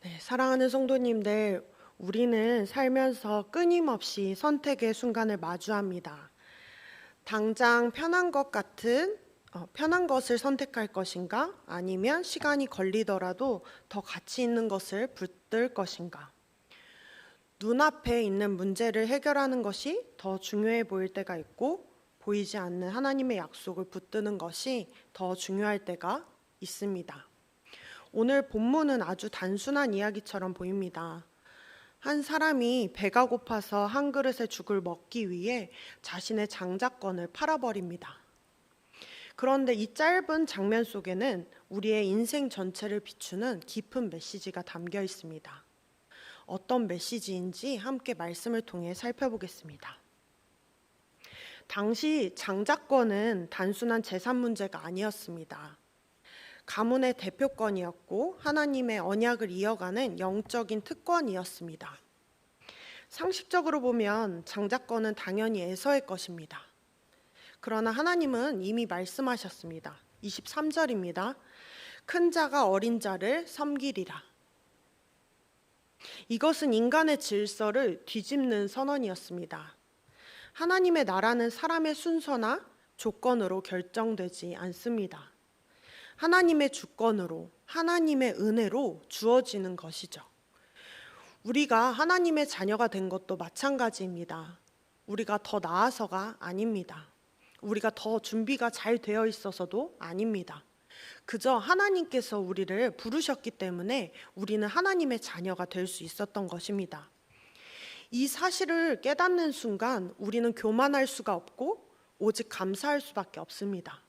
네, 사랑하는 성도님들, 우리는 살면서 끊임없이 선택의 순간을 마주합니다. 당장 편한 것을 선택할 것인가? 아니면 시간이 걸리더라도 더 가치 있는 것을 붙들 것인가? 눈앞에 있는 문제를 해결하는 것이 더 중요해 보일 때가 있고, 보이지 않는 하나님의 약속을 붙드는 것이 더 중요할 때가 있습니다. 오늘 본문은 아주 단순한 이야기처럼 보입니다. 한 사람이 배가 고파서 한 그릇의 죽을 먹기 위해 자신의 장자권을 팔아버립니다. 그런데 이 짧은 장면 속에는 우리의 인생 전체를 비추는 깊은 메시지가 담겨 있습니다. 어떤 메시지인지 함께 말씀을 통해 살펴보겠습니다. 당시 장자권은 단순한 재산 문제가 아니었습니다. 가문의 대표권이었고 하나님의 언약을 이어가는 영적인 특권이었습니다. 상식적으로 보면 장자권은 당연히 에서의 것입니다. 그러나 하나님은 이미 말씀하셨습니다. 23절입니다. 큰 자가 어린 자를 섬기리라. 이것은 인간의 질서를 뒤집는 선언이었습니다. 하나님의 나라는 사람의 순서나 조건으로 결정되지 않습니다. 하나님의 주권으로, 하나님의 은혜로 주어지는 것이죠. 우리가 하나님의 자녀가 된 것도 마찬가지입니다. 우리가 더 나아서가 아닙니다. 우리가 더 준비가 잘 되어 있어서도 아닙니다. 그저 하나님께서 우리를 부르셨기 때문에 우리는 하나님의 자녀가 될 수 있었던 것입니다. 이 사실을 깨닫는 순간 우리는 교만할 수가 없고 오직 감사할 수밖에 없습니다.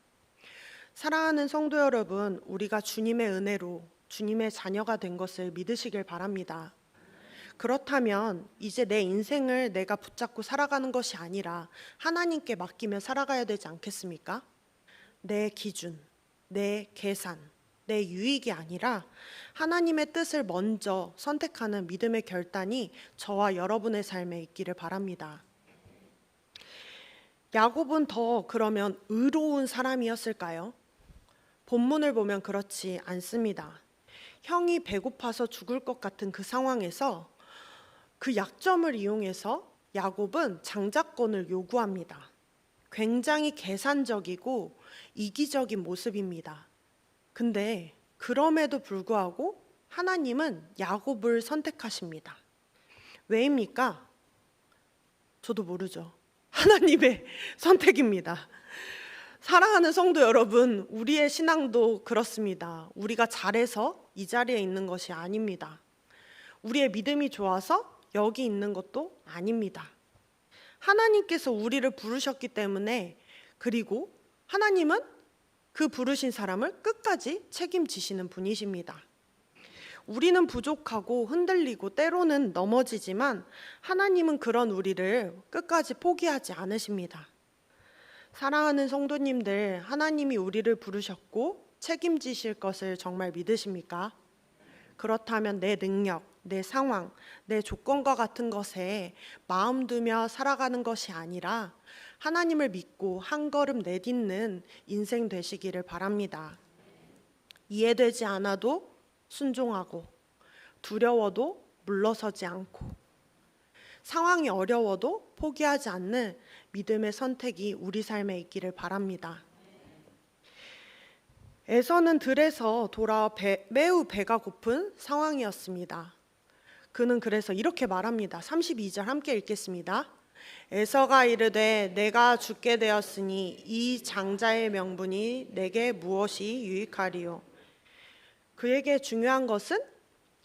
사랑하는 성도 여러분, 우리가 주님의 은혜로 주님의 자녀가 된 것을 믿으시길 바랍니다. 그렇다면 이제 내 인생을 내가 붙잡고 살아가는 것이 아니라 하나님께 맡기며 살아가야 되지 않겠습니까? 내 기준, 내 계산, 내 유익이 아니라 하나님의 뜻을 먼저 선택하는 믿음의 결단이 저와 여러분의 삶에 있기를 바랍니다. 야곱은 더 그러면 의로운 사람이었을까요? 본문을 보면 그렇지 않습니다. 형이 배고파서 죽을 것 같은 그 상황에서 그 약점을 이용해서 야곱은 장자권을 요구합니다. 굉장히 계산적이고 이기적인 모습입니다. 근데 그럼에도 불구하고 하나님은 야곱을 선택하십니다. 왜입니까? 저도 모르죠. 하나님의 선택입니다. 사랑하는 성도 여러분, 우리의 신앙도 그렇습니다. 우리가 잘해서 이 자리에 있는 것이 아닙니다. 우리의 믿음이 좋아서 여기 있는 것도 아닙니다. 하나님께서 우리를 부르셨기 때문에, 그리고 하나님은 그 부르신 사람을 끝까지 책임지시는 분이십니다. 우리는 부족하고 흔들리고 때로는 넘어지지만 하나님은 그런 우리를 끝까지 포기하지 않으십니다. 사랑하는 성도님들, 하나님이 우리를 부르셨고 책임지실 것을 정말 믿으십니까? 그렇다면 내 능력, 내 상황, 내 조건과 같은 것에 마음 두며 살아가는 것이 아니라 하나님을 믿고 한 걸음 내딛는 인생 되시기를 바랍니다. 이해되지 않아도 순종하고, 두려워도 물러서지 않고, 상황이 어려워도 포기하지 않는 믿음의 선택이 우리 삶에 있기를 바랍니다. 에서는 들에서 돌아와 매우 배가 고픈 상황이었습니다. 그는 그래서 이렇게 말합니다. 32절 함께 읽겠습니다. 에서가 이르되 내가 죽게 되었으니 이 장자의 명분이 내게 무엇이 유익하리요. 그에게 중요한 것은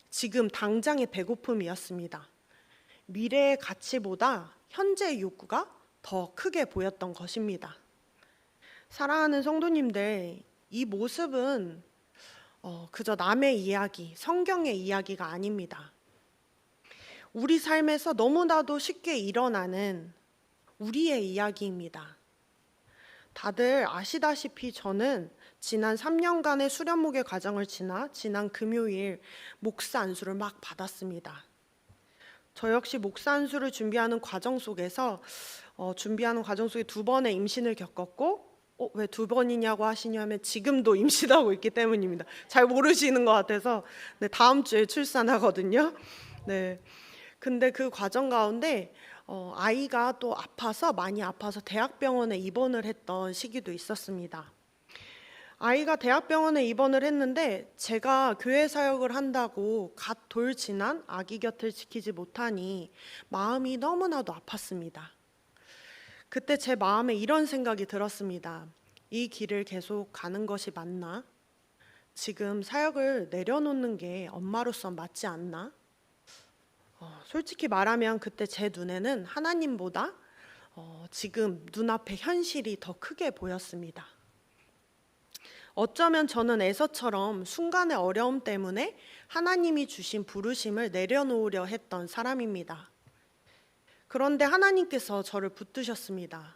지금 당장의 배고픔이었습니다. 미래의 가치보다 현재의 욕구가 더 크게 보였던 것입니다. 사랑하는 성도님들, 이 모습은 그저 남의 이야기, 성경의 이야기가 아닙니다. 우리 삶에서 너무나도 쉽게 일어나는 우리의 이야기입니다. 다들 아시다시피 저는 지난 3년간의 수련 목회 과정을 지나 지난 금요일 목사 안수를 막 받았습니다. 저 역시 목사 안수를 준비하는 과정 속에 두 번의 임신을 겪었고 왜 두 번이냐고 하시냐면 지금도 임신하고 있기 때문입니다. 잘 모르시는 것 같아서. 네, 다음 주에 출산하거든요. 네. 근데 그 과정 가운데 아이가 또 많이 아파서 대학병원에 입원을 했던 시기도 있었습니다. 아이가 대학병원에 입원을 했는데 제가 교회 사역을 한다고 갓 돌 지난 아기 곁을 지키지 못하니 마음이 너무나도 아팠습니다. 그때 제 마음에 이런 생각이 들었습니다. 이 길을 계속 가는 것이 맞나? 지금 사역을 내려놓는 게 엄마로서 맞지 않나? 솔직히 말하면 그때 제 눈에는 하나님보다 지금 눈앞의 현실이 더 크게 보였습니다. 어쩌면 저는 에서처럼 순간의 어려움 때문에 하나님이 주신 부르심을 내려놓으려 했던 사람입니다. 그런데 하나님께서 저를 붙드셨습니다.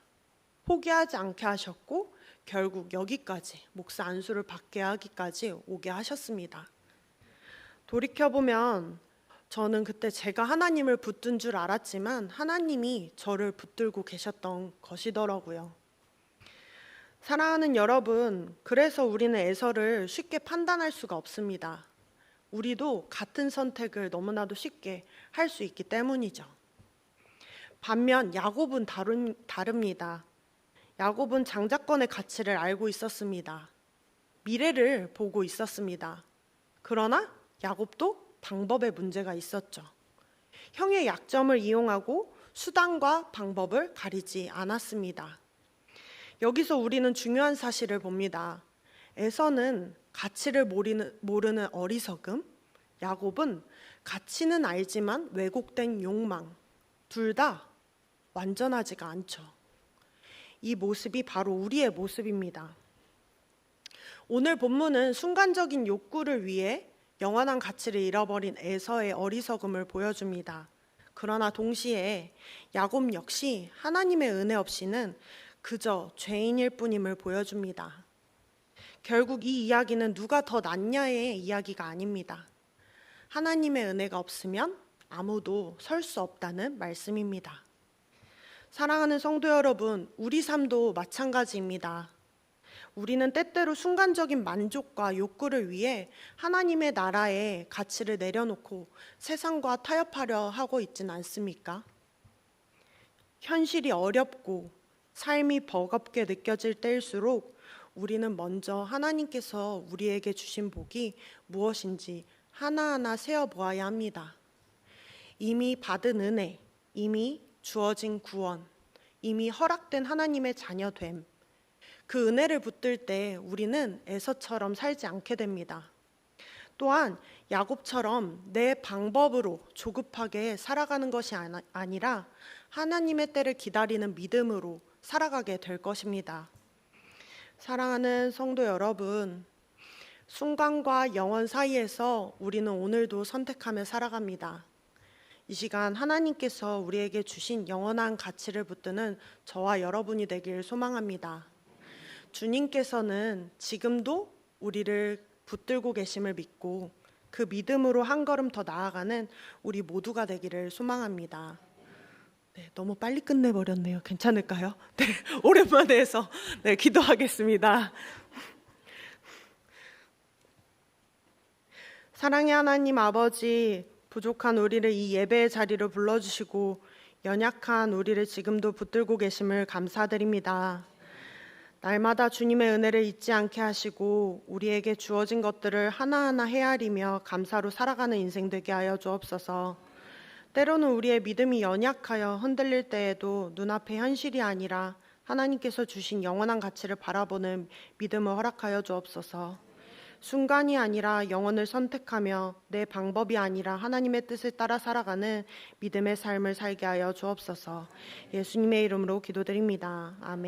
포기하지 않게 하셨고 결국 여기까지 목사 안수를 받게 하기까지 오게 하셨습니다. 돌이켜보면 저는 그때 제가 하나님을 붙든 줄 알았지만 하나님이 저를 붙들고 계셨던 것이더라고요. 사랑하는 여러분, 그래서 우리는 에서를 쉽게 판단할 수가 없습니다. 우리도 같은 선택을 너무나도 쉽게 할 수 있기 때문이죠. 반면 야곱은 다릅니다. 야곱은 장자권의 가치를 알고 있었습니다. 미래를 보고 있었습니다. 그러나 야곱도 방법에 문제가 있었죠. 형의 약점을 이용하고 수단과 방법을 가리지 않았습니다. 여기서 우리는 중요한 사실을 봅니다. 에서는 가치를 모르는 어리석음, 야곱은 가치는 알지만 왜곡된 욕망, 둘 다 완전하지가 않죠. 이 모습이 바로 우리의 모습입니다. 오늘 본문은 순간적인 욕구를 위해 영원한 가치를 잃어버린 에서의 어리석음을 보여줍니다. 그러나 동시에 야곱 역시 하나님의 은혜 없이는 그저 죄인일 뿐임을 보여줍니다. 결국 이 이야기는 누가 더 낫냐의 이야기가 아닙니다. 하나님의 은혜가 없으면 아무도 설 수 없다는 말씀입니다. 사랑하는 성도 여러분, 우리 삶도 마찬가지입니다. 우리는 때때로 순간적인 만족과 욕구를 위해 하나님의 나라의 가치를 내려놓고 세상과 타협하려 하고 있진 않습니까? 현실이 어렵고 삶이 버겁게 느껴질 때일수록 우리는 먼저 하나님께서 우리에게 주신 복이 무엇인지 하나하나 세어보아야 합니다. 이미 받은 은혜, 이미 주어진 구원, 이미 허락된 하나님의 자녀됨, 그 은혜를 붙들 때 우리는 에서처럼 살지 않게 됩니다. 또한 야곱처럼 내 방법으로 조급하게 살아가는 것이 아니라 하나님의 때를 기다리는 믿음으로 살아가게 될 것입니다. 사랑하는 성도 여러분, 순간과 영원 사이에서 우리는 오늘도 선택하며 살아갑니다. 이 시간 하나님께서 우리에게 주신 영원한 가치를 붙드는 저와 여러분이 되길 소망합니다. 주님께서는 지금도 우리를 붙들고 계심을 믿고 그 믿음으로 한 걸음 더 나아가는 우리 모두가 되기를 소망합니다. 네, 너무 빨리 끝내버렸네요. 괜찮을까요? 네, 오랜만에 해서 기도하겠습니다. 사랑의 하나님 아버지, 부족한 우리를 이 예배의 자리로 불러주시고 연약한 우리를 지금도 붙들고 계심을 감사드립니다. 날마다 주님의 은혜를 잊지 않게 하시고 우리에게 주어진 것들을 하나하나 헤아리며 감사로 살아가는 인생 되게 하여 주옵소서. 때로는 우리의 믿음이 연약하여 흔들릴 때에도 눈앞의 현실이 아니라 하나님께서 주신 영원한 가치를 바라보는 믿음을 허락하여 주옵소서. 순간이 아니라 영원을 선택하며 내 방법이 아니라 하나님의 뜻을 따라 살아가는 믿음의 삶을 살게 하여 주옵소서. 예수님의 이름으로 기도드립니다. 아멘.